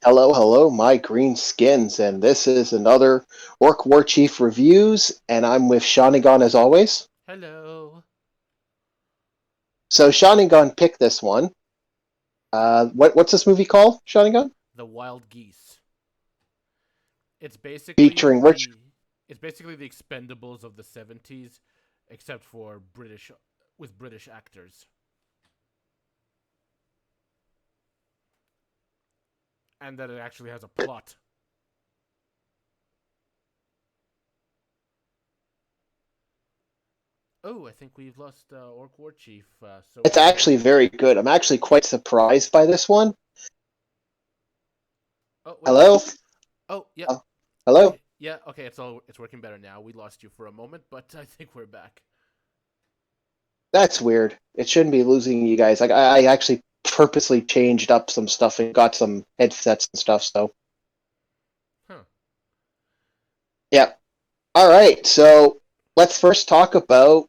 Hello, hello, my green skins, and this is another Orc War Chief Reviews, and I'm with Shawnigan as always. Hello. So Shawnigan picked this one. What's this movie called, Shawnigan? The Wild Geese. It's basically Featuring Rich. the it's basically the Expendables of the 70s except for British with British actors. And that it actually has a plot. Oh, I think we've lost Orc War Chief. It's actually very good. I'm actually quite surprised by this one. Oh, wait. Hello, Oh, yeah. Uh, hello. Okay. Yeah, okay, it's working better now. We lost you for a moment, but I think we're back. That's weird. It shouldn't be losing you guys. I actually purposely changed up some stuff and got some headsets and stuff. So Huh. yeah. All right. So let's first talk about.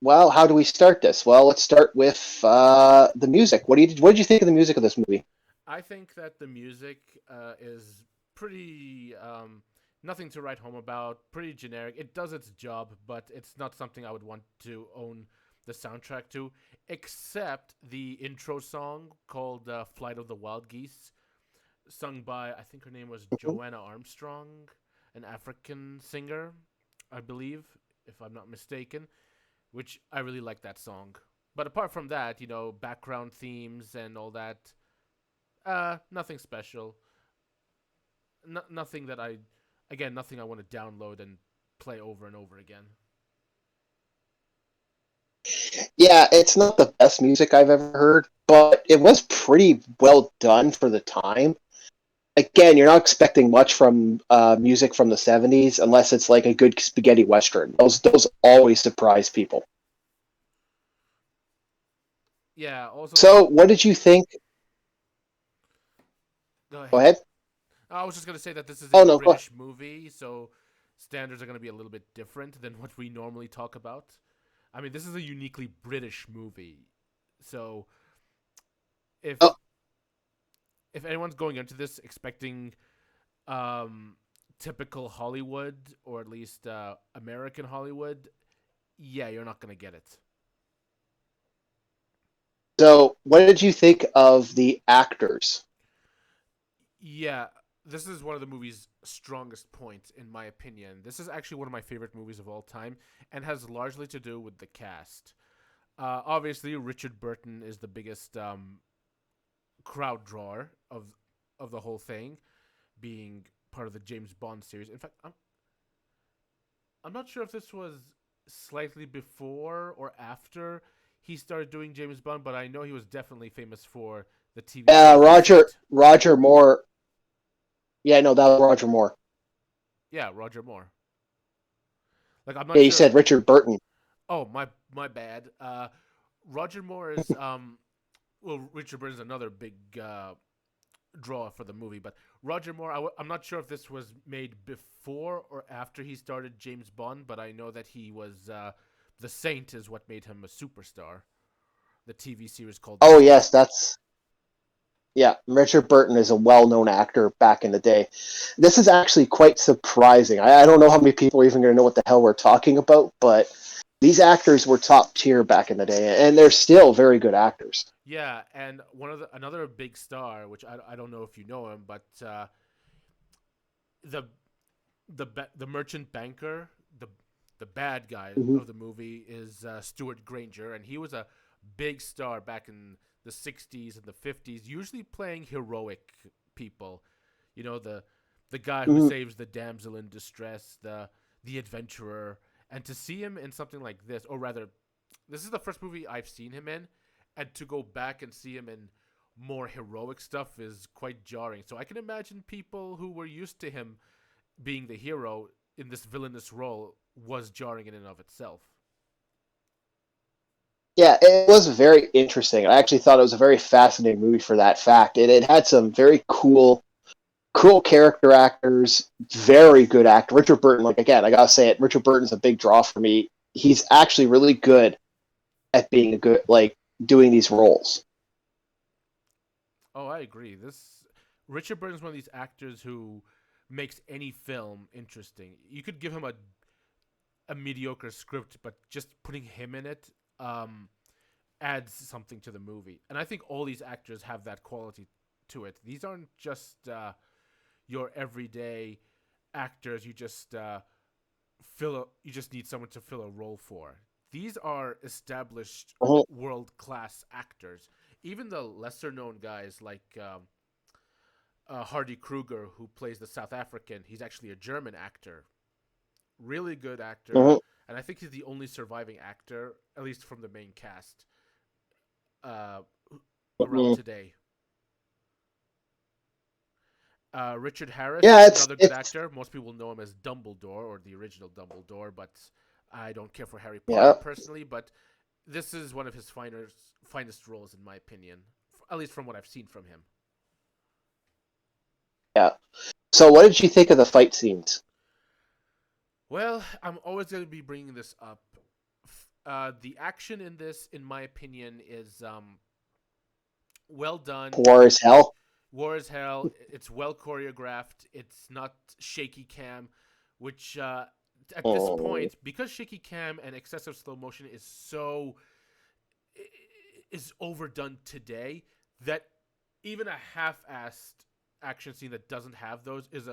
Well, how do we start this? Well, let's start with the music. What did you think of the music of this movie? I think that the music is pretty nothing to write home about. Pretty generic. It does its job, but it's not something I would want to own the soundtrack to, except the intro song called "Flight of the Wild Geese," sung by I think her name was Mhm. Joanna Armstrong, an African singer, I believe, if I'm not mistaken. Which I really like that song. But apart from that, background themes and all that, nothing special. Nothing that again, nothing I want to download and play over and over again. Yeah, it's not the best music I've ever heard, but it was pretty well done for the time. Again, you're not expecting much from music from the '70s unless it's like a good spaghetti western. Those always surprise people. Yeah. Also, So, what did you think? go Go ahead. ahead. I was just gonna say that this is Oh a no, go ahead. British movie, so standards are gonna be a little bit different than what we normally talk about. I mean, this is a uniquely British movie, so if Oh, if anyone's going into this expecting um, typical Hollywood or at least American Hollywood, yeah, you're not gonna get it. so what did you think of the actors? Yeah, this is one of the movie's strongest points, in my opinion. This is actually one of my favorite movies of all time, and has largely to do with the cast. Obviously, Richard Burton is the biggest crowd drawer of the whole thing, being part of the James Bond series. In fact, I'm not sure if this was slightly before or after he started doing James Bond, but I know he was definitely famous for the TV series The Roger Moore. Yeah, no, that was Roger Moore. Yeah, Roger Moore. Like I'm not Yeah, you sure. said Richard Burton. Oh, my bad. Roger Moore is well, Richard Burton is another big draw for the movie, but Roger Moore. I'm not sure if this was made before or after he started James Bond, but I know that he was the Saint is what made him a superstar. The TV series called The Oh Saint. yes, that's yeah. Richard Burton is a well-known actor back in the day. This is actually quite surprising. I don't know how many people are even going to know what the hell we're talking about, but these actors were top tier back in the day, and they're still very good actors. Yeah, and another big star, which I don't know if you know him, but the the merchant banker, the the bad guy Mhm. of the movie is Stuart Granger, and he was a big star back in the '60s and the '50s, usually playing heroic people. The guy who Mhm. saves the damsel in distress, the adventurer, and to see him in something like this, or rather, this is the first movie I've seen him in, and to go back and see him in more heroic stuff is quite jarring. So I can imagine people who were used to him being the hero in this villainous role was jarring in and of itself. Yeah, it was very interesting. I actually thought it was a very fascinating movie for that fact. It had some very cool character actors, very good actor. Richard Burton, like again, I gotta say it, Richard Burton's a big draw for me. He's actually really good at being doing these roles. Oh, I agree. This Richard Burton's one of these actors who makes any film interesting. You could give him a mediocre script, but just putting him in it adds something to the movie. And I think all these actors have that quality to it. These aren't just your everyday actors. You just need someone to fill a role for. These are established Mhm. world class actors. Even the lesser known guys like Hardy Kruger, who plays the South African, he's actually a German actor, really good actor, Mhm. and I think he's the only surviving actor, at least from the main cast, uh, around Mhm. today. Richard Harris, Yeah, another good it's actor. Most people know him as Dumbledore or the original Dumbledore, but I don't care for Harry Potter yeah, personally. But this is one of his finest roles, in my opinion, at least from what I've seen from him. yeah. So, what did you think of the fight scenes? Well, I'm always going to be bringing this up. The action in this, in my opinion, is well done. Poor as hell. War as hell. It's well choreographed. It's not shaky cam, which at this Mm. point, because shaky cam and excessive slow motion is overdone today, that even a half-assed action scene that doesn't have those is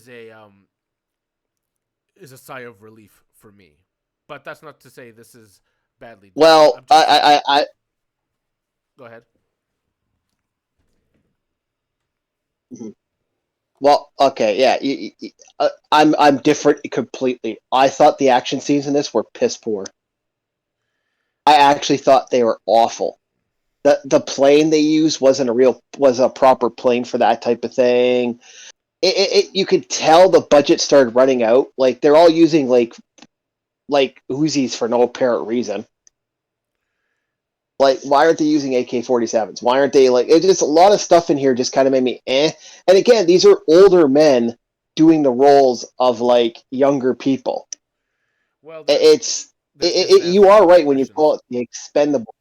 a um is a sigh of relief for me. But that's not to say this is badly done. Well, I'm just go ahead. well, okay, yeah. I'm different completely. I thought the action scenes in this were piss poor. I actually thought they were awful. The plane they used was a proper plane for that type of thing. You could tell the budget started running out. Like they're all using like Uzis for no apparent reason. Like, why aren't they using AK-47s? Why aren't they like? It's just a lot of stuff in here just kind of made me eh. And again, these are older men doing the roles of like younger people. Well, It's they're kids that have you are facial right when you call expressions. it the expendable.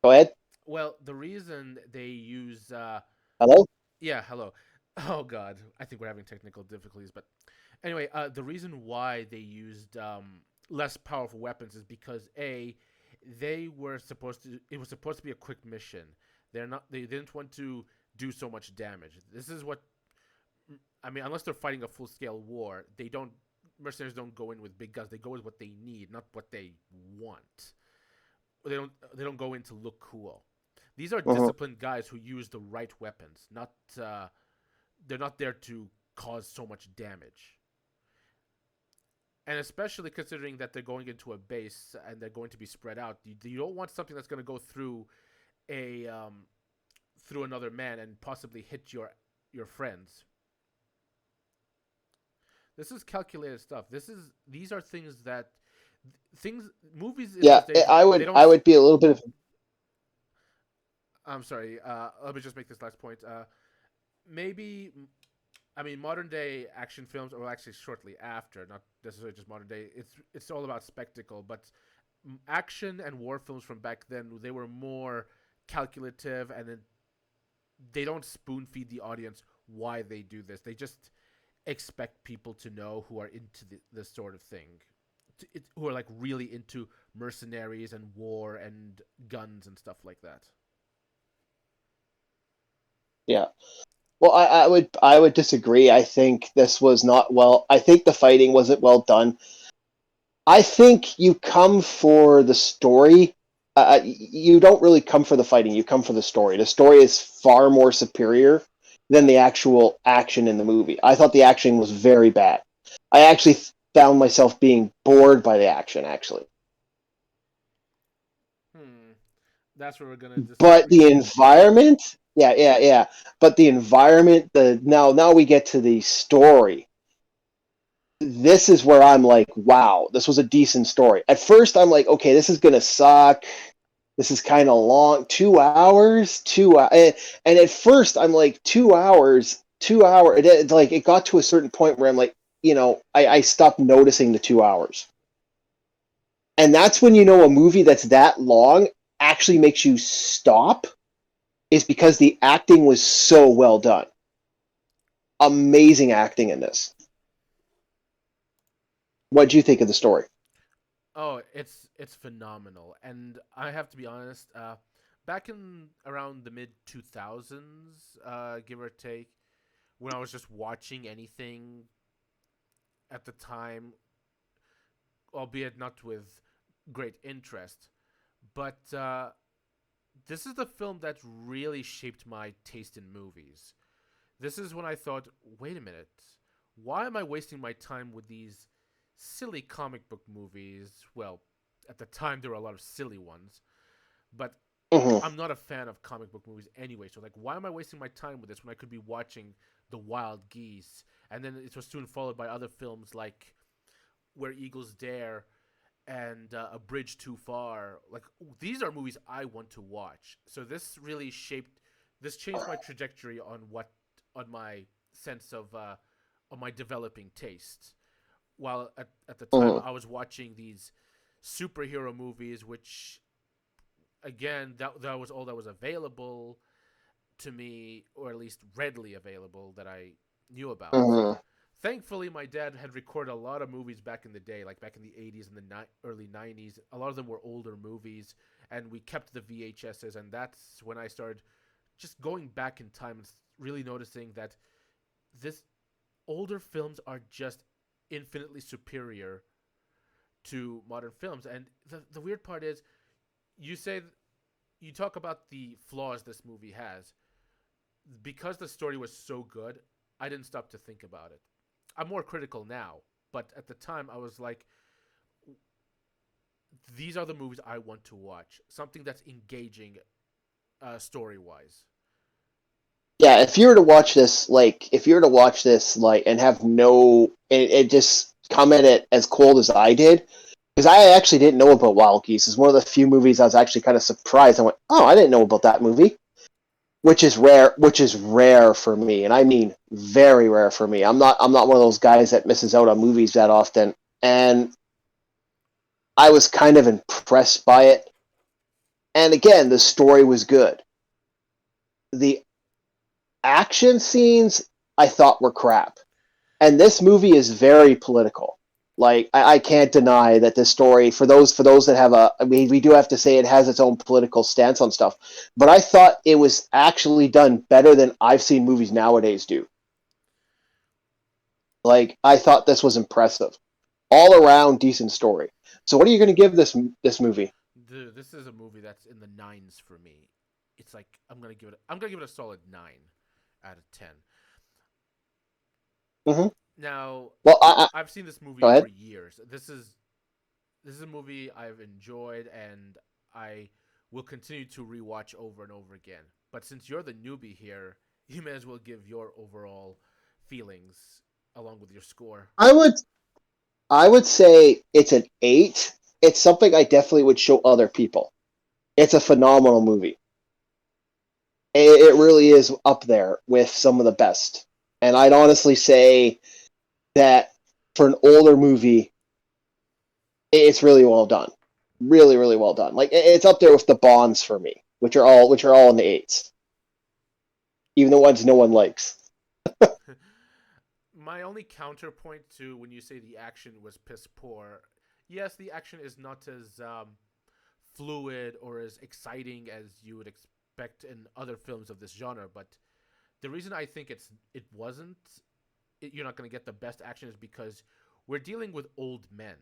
Go ahead. Well, the reason they use Hello. yeah, hello. Oh God, I think we're having technical difficulties. But anyway, the reason why they used less powerful weapons is because they were supposed to. It was supposed to be a quick mission. They're not. They didn't want to do so much damage. This is what I mean. Unless they're fighting a full scale war, they don't. Mercenaries don't go in with big guns. They go with what they need, not what they want. They don't go in to look cool. These are Mhm. disciplined guys who use the right weapons. Not they're not there to cause so much damage. And especially considering that they're going into a base and they're going to be spread out, you don't want something that's going to go a through another man and possibly hit your friends. This is calculated stuff. These are things that things movies in Yeah, those days they don't. I would be a little bit of I'm sorry. Let me just make this last point. Maybe I mean modern day action films, or actually shortly after, not necessarily just modern day. It's all about spectacle, but action and war films from back then they were more calculative, and they don't spoon feed the audience why they do this. They just expect people to know who are into this sort of thing, who are like really into mercenaries and war and guns and stuff like that. yeah. Well, I would disagree. I think this was not well. I think the fighting wasn't well done. I think you come for the story. You don't really come for the fighting. You come for the story. The story is far more superior than the actual action in the movie. I thought the action was very bad. I actually found myself being bored by the action, actually. Hmm. That's where we're gonna But disagree the then. environment, yeah. But the environment, the now we get to the story. This is where I'm like, wow, this was a decent story. At first, I'm like, okay, this is gonna suck. This is kind of long. 2 hours, and at first, I'm like, 2 hours, 2 hour. Like it got to a certain point where I'm like, I stopped noticing the 2 hours, and that's when you know a movie that's that long actually makes you stop is because the acting was so well done. Amazing acting in this. What do you think of the story? Oh, it's phenomenal, and I have to be honest. Back in around the mid 2000s, give or take, when I was just watching anything at the time, albeit not with great interest, but this is the film that really shaped my taste in movies. This is when I thought, wait a minute, why am I wasting my time with these silly comic book movies? Well, at the time there were a lot of silly ones, but Mm-hmm. I'm not a fan of comic book movies anyway. So like, why am I wasting my time with this when I could be watching The Wild Geese? And then it was soon followed by other films like Where Eagles Dare and A Bridge Too Far. Like these are movies I want to watch. So this really shaped. This changed my trajectory on my sense of my developing taste. While at the time Mm-hmm. I was watching these superhero movies, which again that was all that was available to me, or at least readily available that I knew about. Mm-hmm. Thankfully, my dad had recorded a lot of movies back in the day, like back in the 80s and the early 90s. A lot of them were older movies, and we kept the VHSs, and that's when I started just going back in time and really noticing that this older films are just infinitely superior to modern films. And the weird part is, you say you talk about the flaws this movie has. Because the story was so good, I didn't stop to think about it. I'm more critical now, but at the time I was like, these are the movies I want to watch. Something that's engaging, story wise. Yeah, if you were to watch this, if you were to watch this, and have it just come at it as cold as I did, because I actually didn't know about Wild Geese. It's one of the few movies I was actually kind of surprised. I went, oh, I didn't know about that movie, which is rare. Which is rare for me, and I mean very rare for me. I'm not one of those guys that misses out on movies that often, and I was kind of impressed by it. And again, the story was good. The action scenes I thought were crap. And this movie is very political. I can't deny that this story, for those that have I mean, we do have to say it has its own political stance on stuff. But I thought it was actually done better than I've seen movies nowadays do. I thought this was impressive, all around decent story. So what are you going to give this movie? This is a movie that's in the nines for me. It's like I'm gonna give it a solid 9 out of 10. Mm-hmm. Now, Well, I've seen this movie go for ahead. years. This is a movie I've enjoyed, and I will continue to rewatch over and over again. But since you're the newbie here, you may as well give your overall feelings along with your score. I would I would say it's an 8. It's something I definitely would show other people. It's a phenomenal movie. It really is up there with some of the best. And I'd honestly say that for an older movie, it's really well done. Really, really well done. It's up there with the Bonds for me, which are all in the eights, even the ones no one likes. My only counterpoint to when you say the action was piss poor, yes, the action is not as fluid or as exciting as you would expect in other films of this genre. But the reason I think it wasn't you're not going to get the best action is because we're dealing with old men,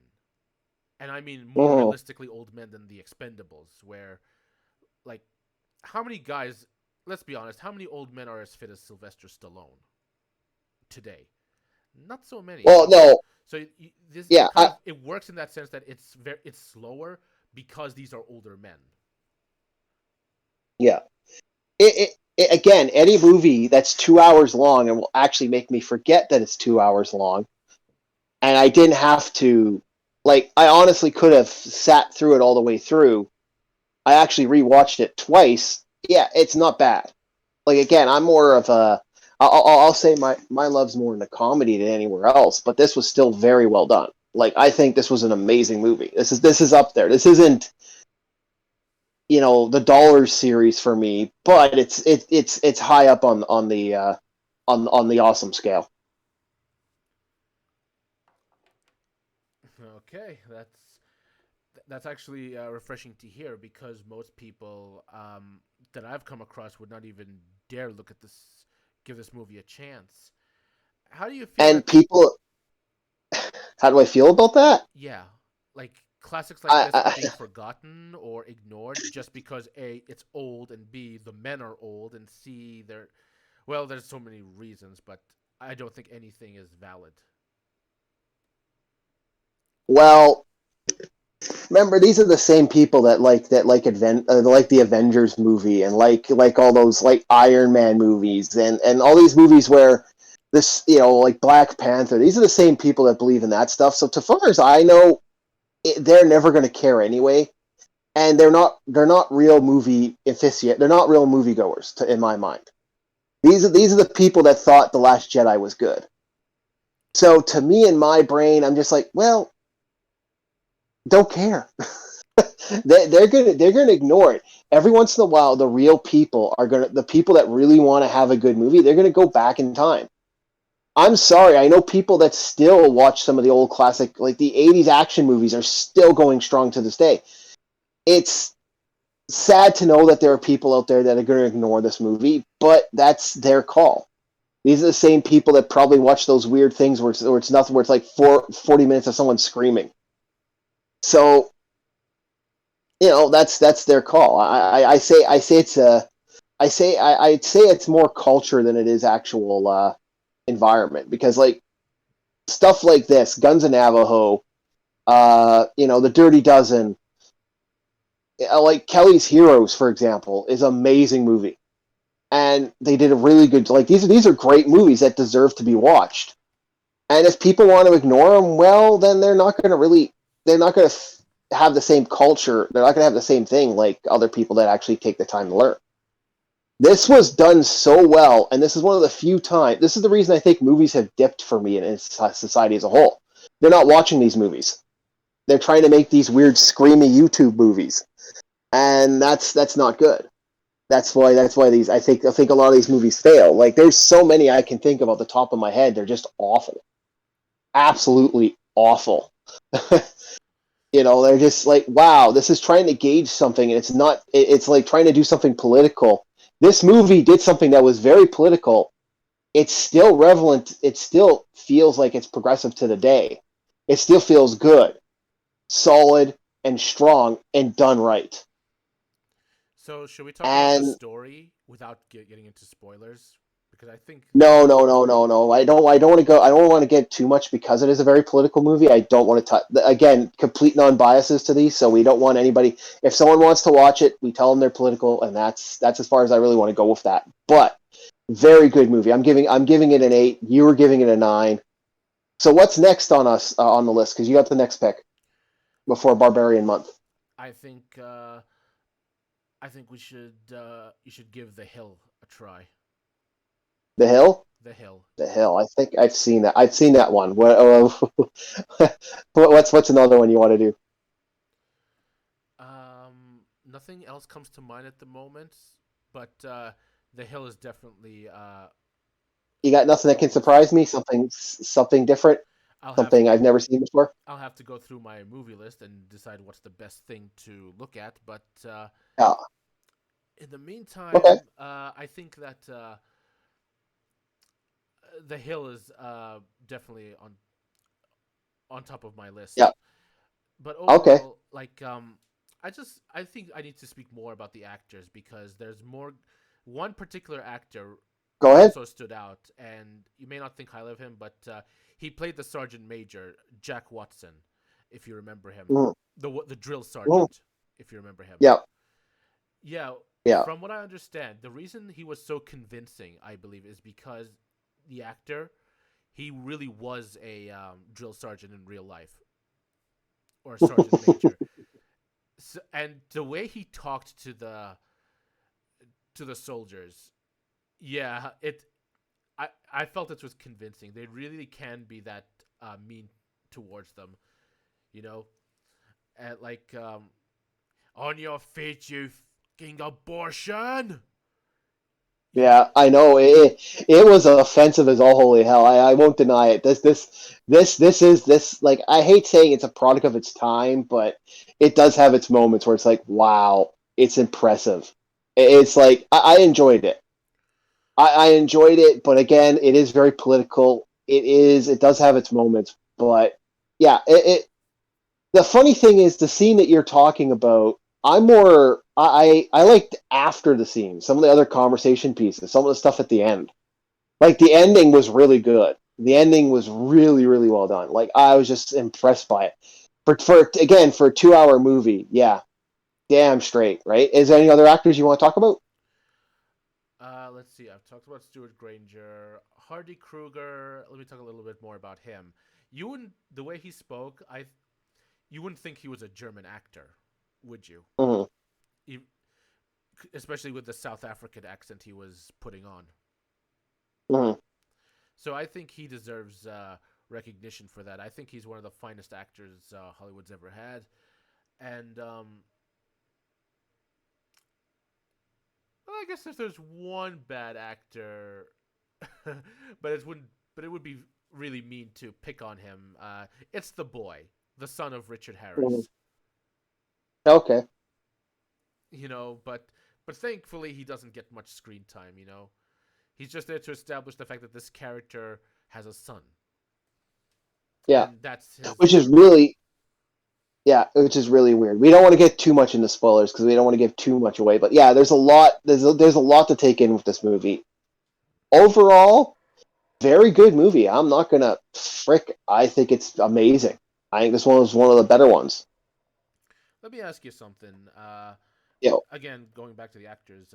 and I mean more Mm. realistically old men than the Expendables, where like how many guys? Let's be honest, how many old men are as fit as Sylvester Stallone today? Not so many. Well, So no, so this yeah, it works in that sense that it's slower because these are older men. yeah. Again, any movie that's 2 hours long and will actually make me forget that it's 2 hours long, and I didn't have to, I honestly could have sat through it all the way through. I actually rewatched it twice. Yeah, it's not bad. Again, I'm more of a. I'll say my love's more into comedy than anywhere else, but this was still very well done. I think this was an amazing movie. This is up there. This isn't. the Dollars series for me, but it's high up on the awesome scale. Okay, that's actually refreshing to hear because most people that I've come across would not even dare look at this, give this movie a chance. How do you feel And that? people, how do I feel about that? Yeah, like classics like I, this are I being forgotten or ignored just because A, it's old, and B, the men are old, and C, they're well, there's so many reasons, but I don't think anything is valid. well, remember, these are the same people that like the Avengers movie and like all those like Iron Man movies and all these movies where this like Black Panther. These are the same people that believe in that stuff. So, to far as I know, they're never going to care anyway, and they're not real movie aficionados. They're not real moviegoers, in my mind. These are the people that thought the Last Jedi was good. So, to me, in my brain, I'm just like, well, don't care. They're gonna ignore it. Every once in a while, the real people are gonna the people that really want to have a good movie. They're gonna go back in time. I'm sorry, I know people that still watch some of the old classic, like the '80s action movies, are still going strong to this day. It's sad to know that there are people out there that are going to ignore this movie, but that's their call. These are the same people that probably watch those weird things where it's nothing, where it's like 40 minutes of someone screaming. So that's their call. I say it's a I'd say it's more culture than it is actual environment, because like stuff like this, Guns of Navajo, the Dirty Dozen, like Kelly's Heroes, for example, is an amazing movie, and they did a really good, like, these are great movies that deserve to be watched. And if people want to ignore them, well, then they're not going to have the same culture. They're not going to have the same thing like other people that actually take the time to learn. This was done so well, and this is one of the few times. This is the reason I think movies have dipped for me in society as a whole. They're not watching these movies. They're trying to make these weird screamy YouTube movies, and that's not good. That's why these I think a lot of these movies fail. Like, there's so many I can think of off the top of my head. They're just awful, absolutely awful. They're just like, wow, this is trying to gauge something, and it's not. It's like trying to do something political. This movie did something that was very political. It's still relevant. It still feels like it's progressive to the day. It still feels good, solid, and strong, and done right. So, should we talk about the And story without getting into spoilers? Because I think no, no, no, no, no. I don't want to go. I don't want to get too much because it is a very political movie. I don't want to touch. Again, complete non-biases to these, so we don't want anybody. If someone wants to watch it, we tell them they're political, and that's as far as I really want to go with that. But very good movie. I'm giving it an 8. You were giving it a 9. So what's next on us on the list? Because you got the next pick before Barbarian Month. I think I think we should you should give The Hill a try. The Hill. The Hill. The Hill. I think I've seen that. I've seen that one. What's another one you want to do? Nothing else comes to mind at the moment, but The Hill is definitely You got nothing that well can worth it. surprise me? Something different? I'll have Something I've never seen before? I'll have to go through my movie list and decide what's the best thing to look at. But Yeah. in the Okay. meantime, I think that The Hill is definitely on top of my Yeah. list. But Okay. overall, like I think I need to speak more about the actors because there's more. One particular actor Go ahead. also stood out, and you may not think highly of him, but he played the sergeant major Jack Watson, if you remember him, Mm, the drill mm, sergeant, if you remember him. yeah. Yeah, Yeah. from what I understand, the reason he was so convincing, I believe, is because the actor he really was a drill sergeant in real life or a sergeant major. So, and the way he talked to the soldiers, yeah, I felt it was convincing. They really can be that mean towards them, you know, and like on your feet, you fucking abortion. You Yeah, I know it was offensive as all holy hell. I won't deny it. This like I hate saying it's a product of its time, but it does have its moments where it's like, wow, it's impressive. It's like I enjoyed it. I enjoyed it, but again, it is very political. It does have its moments, but yeah, the funny thing is the scene that you're talking about. I liked after the scene, some of the other conversation pieces, some of the stuff at the end. Like the ending was really good. The ending was really really well done. Like I was just impressed by it. For a 2 hour movie, yeah, damn straight, right? Is there any other actors you want to talk about? let's see. I've talked about Stuart Granger, Hardy Kruger. Let me talk a little bit more about him. You wouldn't the way he spoke. You wouldn't think he was a German actor, would you? Mm-hmm. E- Especially with the South African accent he was putting on. Mm-hmm. So I think he deserves recognition for that. I think he's one of the finest actors Hollywood's ever had, and well, I guess if there's one bad actor, but it wouldn't. But it would be really mean to pick on him. It's the boy, the son of Richard Mm-hmm. Harris. Okay. But thankfully he doesn't get much screen time. He's just there to establish the fact that this character has a son, Yeah. and that's his. Which is really Yeah, which is really weird. We don't want to get too much into spoilers because we don't want to give too much away. But yeah, there's a lot. There's a lot to take in with this movie. Overall, very good movie. I'm not gonna frick. I think it's amazing. I think this one was one of the better ones. Let me ask you something. You know, Again, going back to the actors,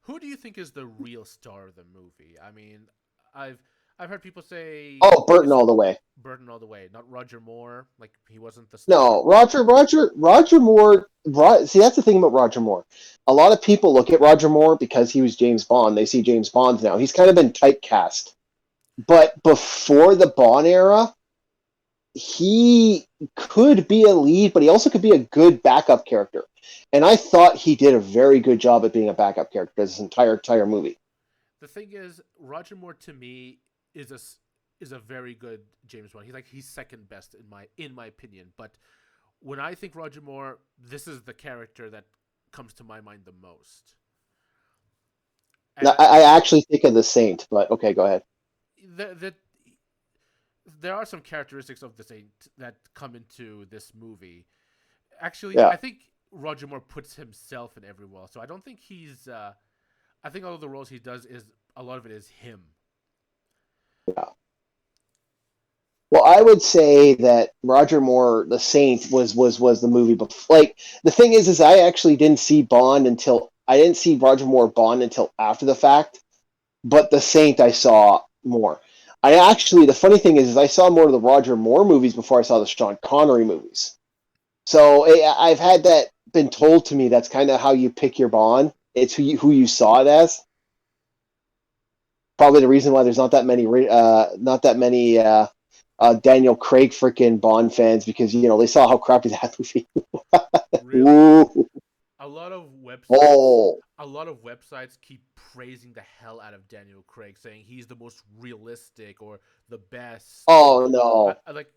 who do you think is the real star of the movie? I mean, I've I've heard people say oh, Burton it's all the way. Burton all the way, not Roger Moore. Like he wasn't the star. No, Roger Moore. See, that's the thing about Roger Moore. A lot of people look at Roger Moore because he was James Bond. They see James Bond now. He's kind of been typecast. But before the Bond era, he could be a lead, but he also could be a good backup character. And I thought he did a very good job at being a backup character this entire movie. The thing is, Roger Moore to me is a very good James Bond. He's second best in my opinion. But when I think Roger Moore, this is the character that comes to my mind the most. And Now, I actually think of the Saint, but okay, go ahead. the there are some characteristics of the Saint that come into this movie. Actually, Yeah, I think Roger Moore puts himself in every role, so I don't think he's. I think all of the roles he does is a lot of it is him. yeah. Well, I would say that Roger Moore, the Saint, was the movie. Before. Like the thing is I actually didn't see Bond until I didn't see Roger Moore Bond until after the fact. But the Saint I saw more. The funny thing is I saw more of the Roger Moore movies before I saw the Sean Connery movies. So I've had that been told to me. That's kind of how you pick your Bond. It's who you saw it as. Probably the reason why there's not that many Daniel Craig freaking Bond fans because they saw how crappy that movie. Really, Ooh, a lot of websites, oh, a lot of websites keep praising the hell out of Daniel Craig, saying he's the most realistic or the best. oh no, I like,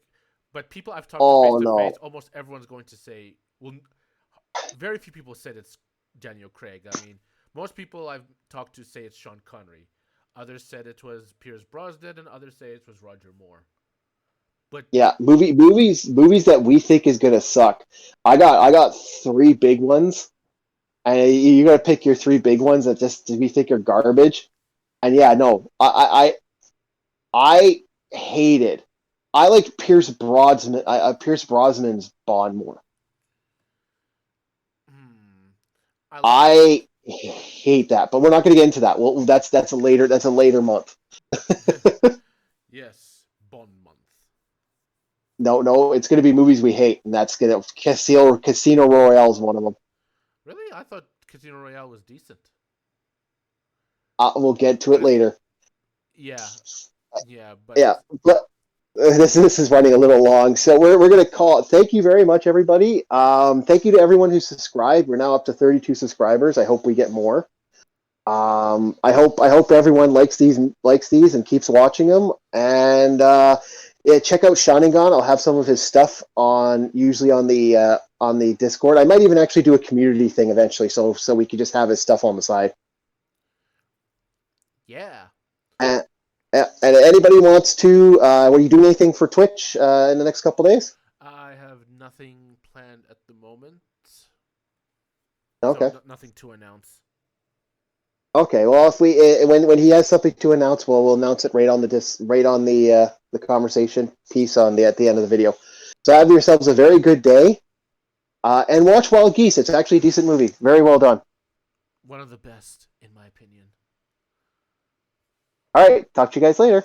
but people I've talked oh to face, no. almost everyone's going to say, well, very few people said it's Daniel Craig. I mean, most people I've talked to say it's Sean Connery. Others said it was Pierce Brosnan, and others say it was Roger Moore. But Yeah, movies that we think is gonna suck. I got three big ones, and you got to pick your three big ones that just we think are garbage. And yeah, no, I hated. I liked Pierce Brosnan's Bond more. hmm, I like I hate that, but we're not going to get into that. Well, that's a later month. yes, Bond month. No, no, it's going to be movies we hate, and that's going to Casino Royale is one of them. Really, I thought Casino Royale was decent, We'll get to but it it's later. yeah, yeah, but Yeah, but This is running a little long, so we're going to call it. Thank you very much, everybody. Thank you to everyone who subscribed. We're now up to 32 subscribers. I hope we get more. I hope everyone likes these and keeps watching them. And yeah, check out Shaningan. I'll have some of his stuff usually on the Discord. I might even actually do a community thing eventually, so we could just have his stuff on the side. Yeah. And, and anybody wants to, are you doing anything for Twitch in the next couple days? I have nothing planned at the moment. So Okay. nothing to announce. Okay. Well, if we when he has something to announce, we'll announce it right on the conversation piece on the at the end of the video. So have yourselves a very good day, and watch Wild Geese. It's actually a decent movie. Very well done. One of the best, in my opinion. All right. Talk to you guys later.